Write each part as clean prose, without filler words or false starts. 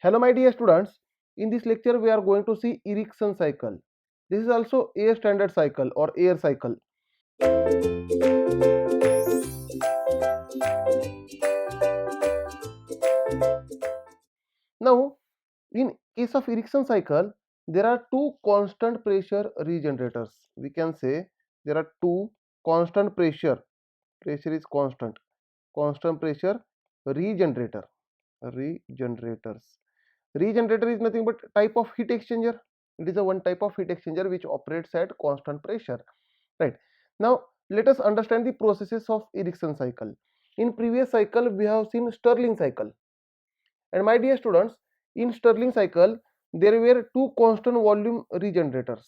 Hello my dear students, in this lecture we are going to see Erikson cycle. This is also air standard cycle or air cycle. Now, in case of Erikson cycle, there are two constant pressure regenerators. We can say there are two constant pressure is constant pressure regenerator, regenerators. Regenerator is nothing but type of heat exchanger. It is a one type of heat exchanger which operates at constant pressure, right? Now let us understand the processes of Erikson cycle. In previous cycle we have seen Stirling cycle, and my dear students, in Stirling cycle there were two constant volume regenerators,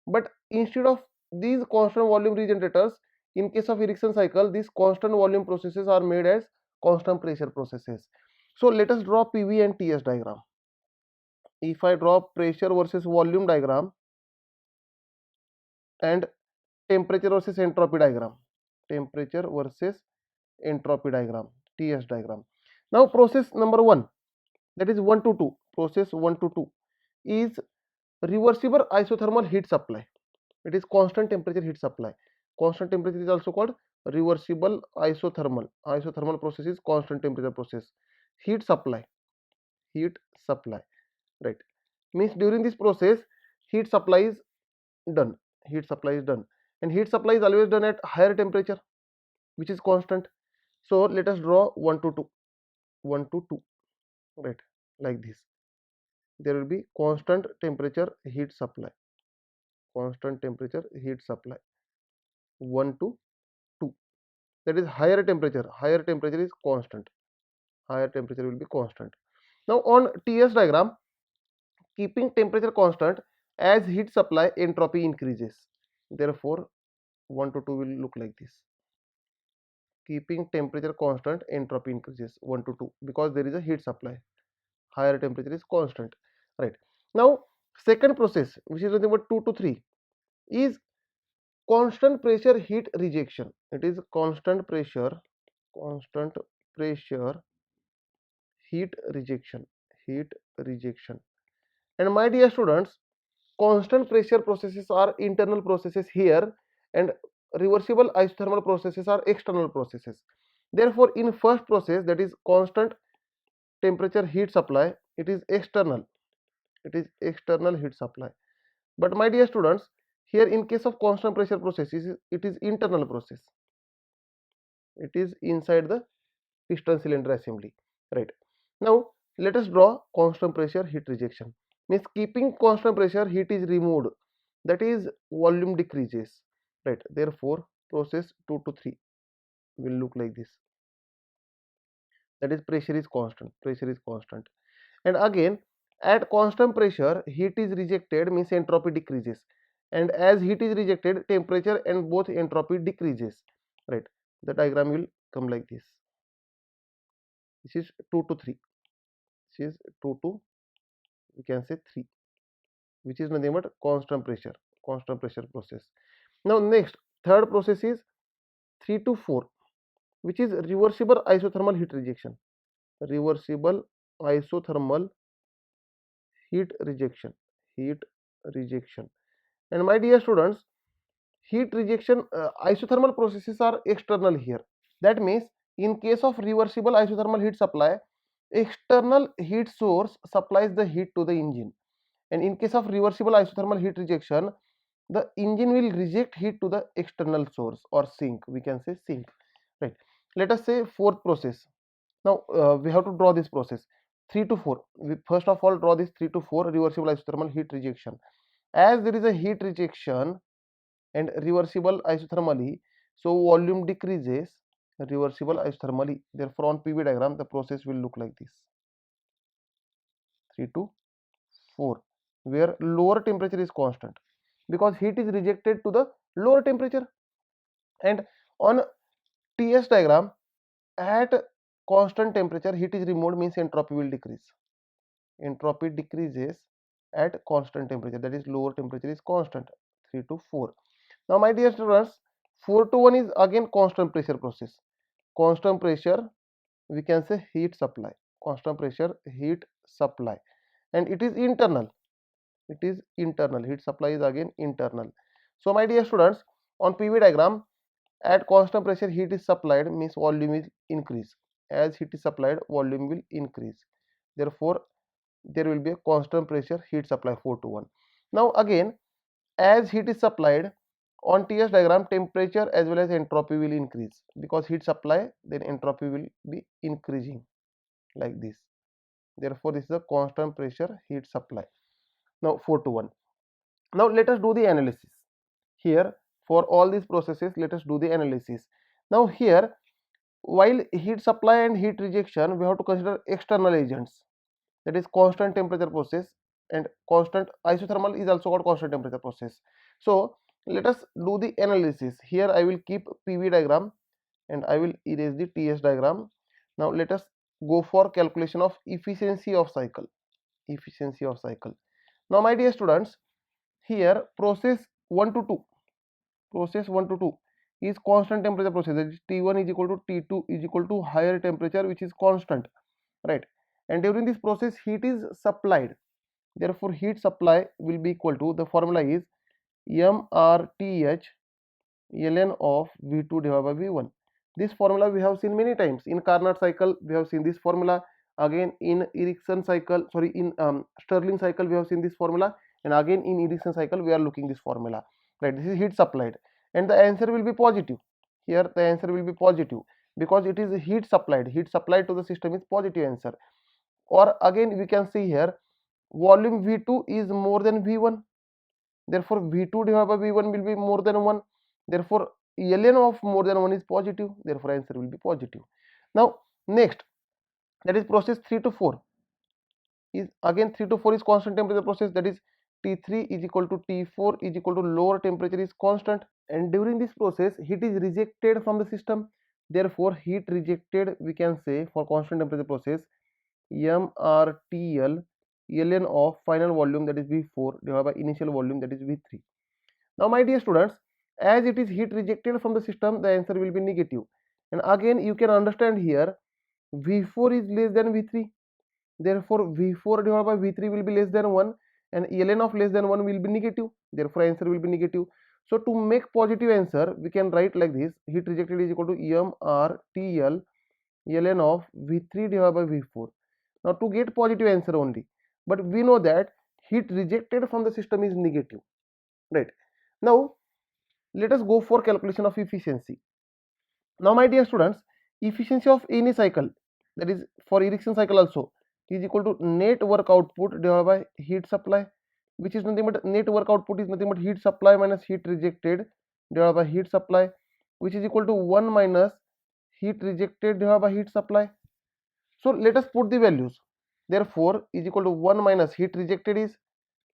but instead of these constant volume regenerators, in case of Erikson cycle these constant volume processes are made as constant pressure processes. So let us draw PV and TS diagram. If I draw pressure versus volume diagram and temperature versus entropy diagram, temperature versus entropy diagram, TS diagram. Now process number 1, that is 1 to 2, process 1 to 2 is reversible isothermal heat supply. It is constant temperature heat supply. Constant temperature is also called reversible isothermal. Isothermal process is constant temperature process. Heat supply, right? Means during this process heat supply is done, heat supply is done, and heat supply is always done at higher temperature which is constant. So let us draw 1 to 2, 1 to 2, right, like this. There will be constant temperature heat supply, constant temperature heat supply 1 to 2, that is higher temperature is constant, higher temperature will be constant. Now on TS diagram, keeping temperature constant, as heat supply entropy increases, therefore 1 to 2 will look like this. Keeping temperature constant, entropy increases 1 to 2 because there is a heat supply, higher temperature is constant, right? Now second process, which is nothing but 2 to 3, is constant pressure heat rejection. It is constant pressure heat rejection, heat rejection. And my dear students, constant pressure processes are internal processes here, and reversible isothermal processes are external processes. Therefore in first process, that is constant temperature heat supply, it is external, heat supply. But my dear students, here in case of constant pressure process, it is internal process, it is inside the piston cylinder assembly, right? Now let us draw constant pressure heat rejection. Means keeping constant pressure, heat is removed, that is volume decreases, right? Therefore process 2 to 3 will look like this, that is pressure is constant. And again at constant pressure heat is rejected, means entropy decreases, and as heat is rejected, temperature and both entropy decreases, right? The diagram will come like this. This is 2 to 3, this is 2 to, we can say 3, which is nothing but constant pressure process. Now next third process is 3 to 4, which is reversible isothermal heat rejection, reversible isothermal heat rejection, heat rejection. And my dear students, heat rejection isothermal processes are external here. That means in case of reversible isothermal heat supply, external heat source supplies the heat to the engine, and in case of reversible isothermal heat rejection, the engine will reject heat to the external source or sink, we can say sink, right? Let us say fourth process. Now we have to draw this process 3 to 4. We first of all draw this 3 to 4 reversible isothermal heat rejection. As there is a heat rejection and reversible isothermally, so volume decreases reversible isothermally. Therefore on PV diagram the process will look like this, 3 to 4, where lower temperature is constant because heat is rejected to the lower temperature. And on TS diagram, at constant temperature heat is removed, means entropy will decrease, entropy decreases at constant temperature, that is lower temperature is constant, 3 to 4. Now my dear students, 4 to 1 is again constant pressure process, constant pressure, we can say heat supply, constant pressure heat supply, and it is internal. It is internal. Heat supply is again internal. So my dear students, on PV diagram, at constant pressure heat is supplied means volume will increase. As heat is supplied, volume will increase. Therefore, there will be a constant pressure heat supply 4 to 1. Now again, as heat is supplied, on TS diagram, temperature as well as entropy will increase, because heat supply, then entropy will be increasing like this. Therefore, this is a constant pressure heat supply. Now 4 to 1. Now let us do the analysis. Here, for all these processes, let us do the analysis. Now here, while heat supply and heat rejection, we have to consider external agents, that is constant temperature process, and constant isothermal is also called constant temperature process. So let us do the analysis. Here I will keep PV diagram and I will erase the TS diagram. Now let us go for calculation of efficiency of cycle. Efficiency of cycle. Now my dear students, here process 1 to 2, process 1 to 2 is constant temperature process, that is T1 is equal to T2 is equal to higher temperature which is constant, right? And during this process heat is supplied. Therefore, heat supply will be equal to, the formula is mRTH ln of V2 divided by V1. This formula we have seen many times. In Carnot cycle, we have seen this formula. Again, in Ericsson cycle, in Stirling cycle, we have seen this formula. And again, in Ericsson cycle, we are looking this formula. Right? This is heat supplied, and the answer will be positive. Here, the answer will be positive because it is heat supplied. Heat supplied to the system is positive answer. Or again, we can see here, volume V2 is more than V1. Therefore, V2 divided by V1 will be more than 1. Therefore, ln of more than 1 is positive. Therefore, answer will be positive. Now, next, that is process 3 to 4. Is again 3 to 4 is constant temperature process, that is T3 is equal to T4 is equal to lower temperature is constant, and during this process heat is rejected from the system. Therefore, heat rejected we can say for constant temperature process mRTL ln of final volume, that is V4 divided by initial volume, that is V3. Now my dear students, as it is heat rejected from the system, the answer will be negative. And again you can understand here, V4 is less than V3. Therefore, V4 divided by V3 will be less than 1, and ln of less than 1 will be negative. Therefore, answer will be negative. So to make positive answer, we can write like this: heat rejected is equal to mRTL ln of V3 divided by V4. Now to get positive answer only, but we know that heat rejected from the system is negative, right? Now let us go for calculation of efficiency. Now my dear students, efficiency of any cycle, that is for Ericsson cycle also, is equal to net work output divided by heat supply, which is nothing but net work output is nothing but heat supply minus heat rejected divided by heat supply, which is equal to 1 minus heat rejected divided by heat supply. So let us put the values. Therefore, is equal to 1 minus heat rejected is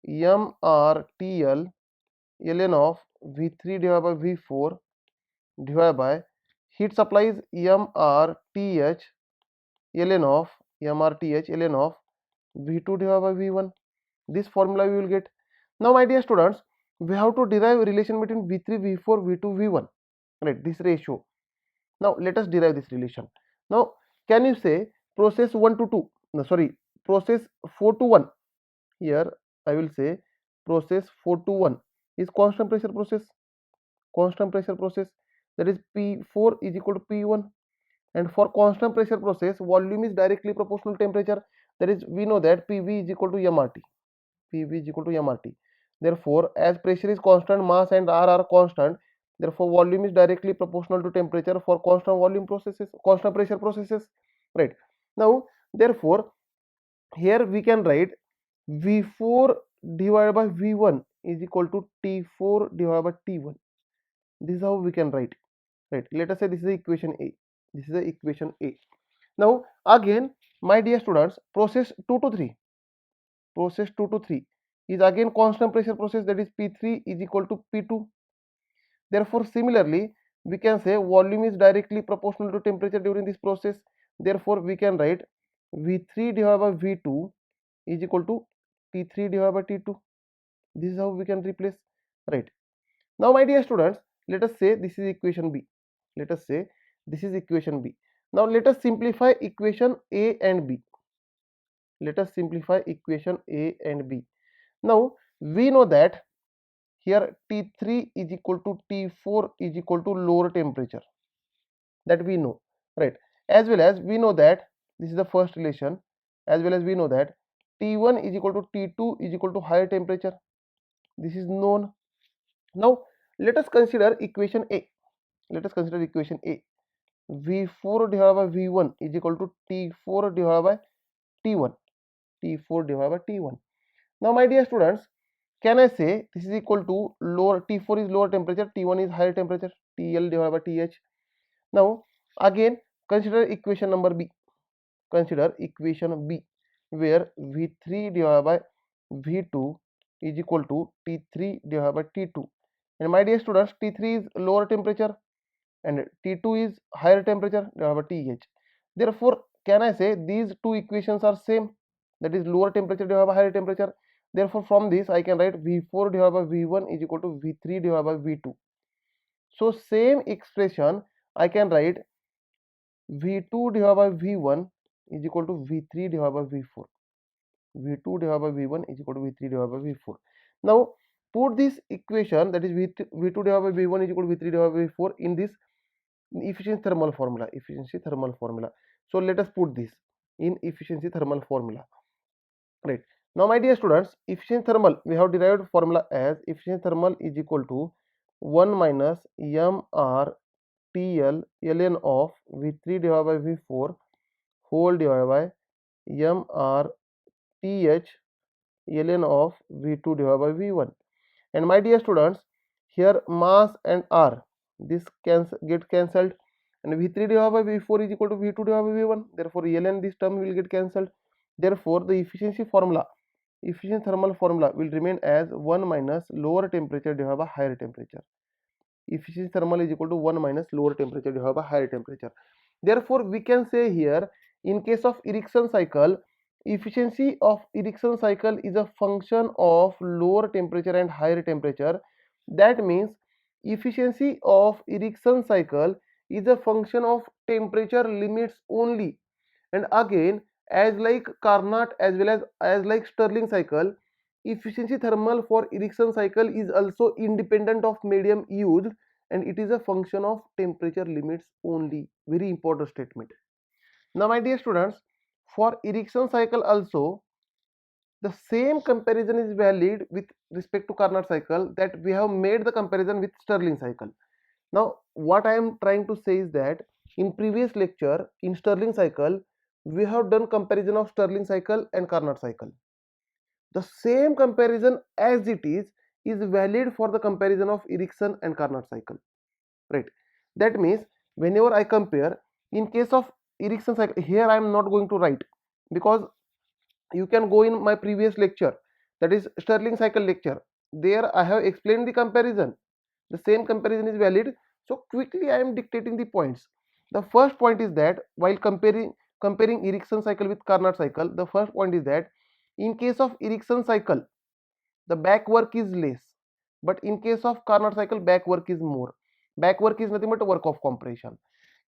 mRTL ln of V3 divided by V4 divided by heat supply is mRTH ln of V2 divided by V1. This formula we will get. Now my dear students, we have to derive relation between V3, V4, V2, V1, right? This ratio. Now let us derive this relation. Now can you say process 1 to 2, no sorry, process 4 to 1. Here I will say process 4 to 1 is constant pressure process. Constant pressure process, that is P4 is equal to P1, and for constant pressure process volume is directly proportional to temperature, that is we know that PV is equal to mRT. PV is equal to mRT. Therefore, as pressure is constant, mass and R are constant, therefore volume is directly proportional to temperature for constant volume processes, constant pressure processes, right? Now therefore here we can write V4 divided by V1 is equal to T4 divided by T1. This is how we can write, right? Let us say this is the equation A. This is the equation A. Now again my dear students, process 2 to 3, process 2 to 3 is again constant pressure process, that is P3 is equal to P2. Therefore similarly we can say volume is directly proportional to temperature during this process. Therefore we can write V3 divided by V2 is equal to T3 divided by T2. This is how we can replace, right? Now my dear students, let us say this is equation B. Let us say this is equation B. Now let us simplify equation A and B. Let us simplify equation A and B. Now we know that here T3 is equal to T4 is equal to lower temperature, that we know, right? As well as we know that this is the first relation, as well as we know that T1 is equal to T2 is equal to higher temperature. This is known. Now let us consider equation A. Let us consider equation A. V4 divided by V1 is equal to T4 divided by T1. T4 divided by T1. Now my dear students, can I say this is equal to lower T4 is lower temperature, T1 is higher temperature, TL divided by TH. Now again consider equation number B. Consider equation B where V3 divided by V2 is equal to T3 divided by T2. And my dear students, T3 is lower temperature and T2 is higher temperature divided by TH. Therefore, can I say these two equations are same, that is lower temperature divided by higher temperature. Therefore, from this I can write V4 divided by V1 is equal to V3 divided by V2. So, same expression I can write V2 divided by V1 is equal to V3 divided by V4. V2 divided by V1 is equal to V3 divided by V4. Now, put this equation, that is V2 divided by V1 is equal to V3 divided by V4 in this efficiency thermal formula. Efficiency thermal formula. So let us put this in efficiency thermal formula, right? Now my dear students, efficiency thermal, we have derived formula as efficiency thermal is equal to 1 minus mr TL ln of V3 divided by V4 whole divided by mr TH ln of V2 divided by V1. And my dear students, here mass and R, this get cancelled, and V3 divided by V4 is equal to V2 divided by V1. Therefore, ln this term will get cancelled. Therefore, the efficiency formula, efficient thermal formula will remain as 1 minus lower temperature divided by higher temperature. Efficiency thermal is equal to 1 minus lower temperature divided by higher temperature. Therefore, we can say here in case of Erikson cycle, efficiency of Erikson cycle is a function of lower temperature and higher temperature. That means efficiency of Erikson cycle is a function of temperature limits only. And again, as like Carnot as well as like Stirling cycle, efficiency thermal for Erikson cycle is also independent of medium used, and it is a function of temperature limits only. Very important statement. Now my dear students, for Erikson cycle also the same comparison is valid with respect to Carnot cycle that we have made the comparison with Stirling cycle. Now what I am trying to say is that in previous lecture in Stirling cycle we have done comparison of Stirling cycle and Carnot cycle. The same comparison as it is valid for the comparison of Erikson and Carnot cycle, right? That means whenever I compare, in case of Erikson cycle, here I am not going to write because you can go in my previous lecture, that is Stirling cycle lecture. There I have explained the comparison. The same comparison is valid. So quickly I am dictating the points. The first point is that while comparing Erikson cycle with Carnot cycle, the first point is that in case of Erikson cycle, the back work is less, but in case of Carnot cycle, back work is more. Back work is nothing but work of compression.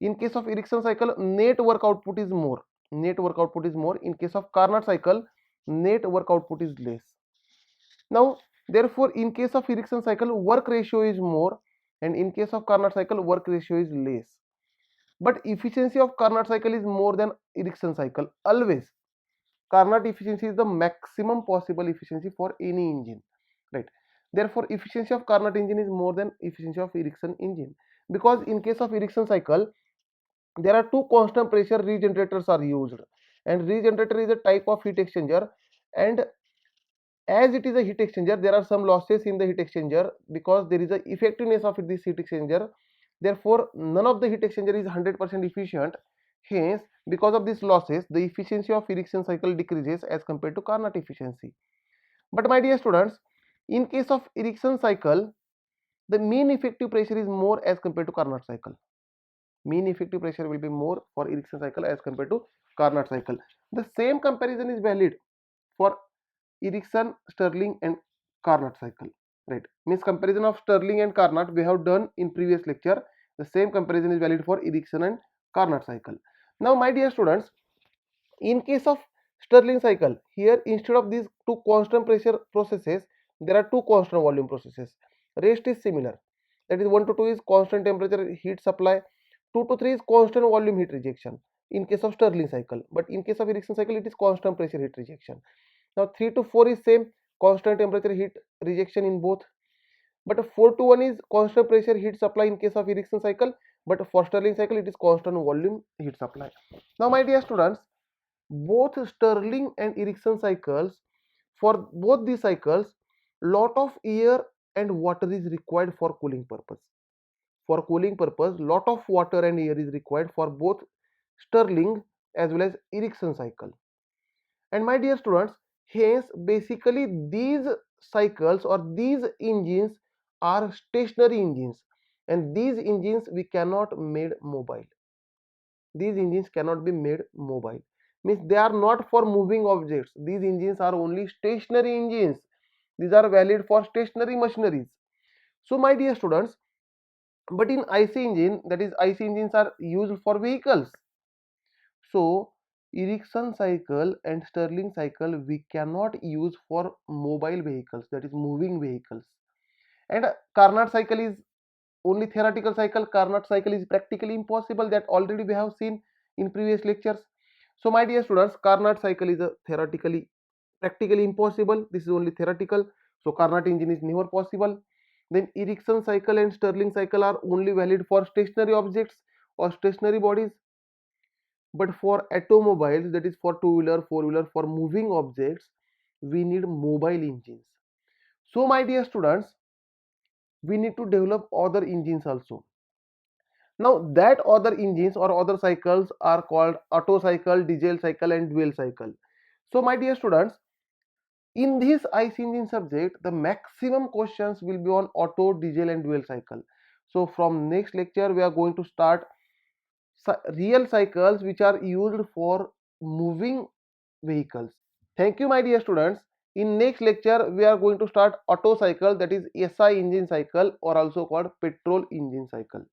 In case of Erikson cycle, net work output is more. Net work output is more. In case of Carnot cycle, net work output is less. Now, therefore, in case of Erikson cycle, work ratio is more, and in case of Carnot cycle, work ratio is less. But efficiency of Carnot cycle is more than Erikson cycle always. Carnot efficiency is the maximum possible efficiency for any engine, right? Therefore, efficiency of Carnot engine is more than efficiency of Erikson engine, because in case of Erikson cycle, there are two constant pressure regenerators are used, and regenerator is a type of heat exchanger, and as it is a heat exchanger, there are some losses in the heat exchanger because there is a effectiveness of this heat exchanger. Therefore, none of the heat exchanger is 100% efficient. Hence, because of these losses, the efficiency of Erikson cycle decreases as compared to Carnot efficiency. But my dear students, in case of Erikson cycle, the mean effective pressure is more as compared to Carnot cycle. Mean effective pressure will be more for Erikson cycle as compared to Carnot cycle. The same comparison is valid for Erikson, Stirling and Carnot cycle, right? Means comparison of Stirling and Carnot we have done in previous lecture. The same comparison is valid for Erikson and Carnot cycle. Now my dear students, in case of Stirling cycle. Here instead of these two constant pressure processes, there are two constant volume processes. Rest is similar. That is 1 to 2 is constant temperature heat supply. 2 to 3 is constant volume heat rejection in case of Stirling cycle. But in case of Ericsson cycle, it is constant pressure heat rejection. Now 3 to 4 is same constant temperature heat rejection in both. But 4 to 1 is constant pressure heat supply in case of Ericsson cycle. But for Stirling cycle, it is constant volume heat supply. Now my dear students, both Stirling and Ericsson cycles, for both these cycles, lot of air and water is required for cooling purpose. For cooling purpose, lot of water and air is required for both Stirling as well as Ericsson cycle. And my dear students, hence basically these cycles or these engines are stationary engines, and these engines we cannot made mobile. These engines cannot be made mobile, means they are not for moving objects. These engines are only stationary engines. These are valid for stationary machineries. So my dear students, but in IC engine, that is IC engines are used for vehicles. So Ericsson cycle and Stirling cycle we cannot use for mobile vehicles, that is moving vehicles. And Carnot cycle is only theoretical cycle. Carnot cycle is practically impossible, that already we have seen in previous lectures. So my dear students, Carnot cycle is a practically impossible. This is only theoretical. So Carnot engine is never possible. Then Ericsson cycle and Stirling cycle are only valid for stationary objects or stationary bodies. But for automobiles, that is for two-wheeler, four-wheeler, for moving objects, we need mobile engines. So my dear students, we need to develop other engines also. Now that other engines or other cycles are called Otto cycle, diesel cycle and dual cycle. So my dear students, in this IC engine subject, the maximum questions will be on Otto, diesel and dual cycle. So from next lecture, we are going to start real cycles which are used for moving vehicles. Thank you my dear students. In next lecture, we are going to start Otto cycle, that is SI engine cycle or also called petrol engine cycle.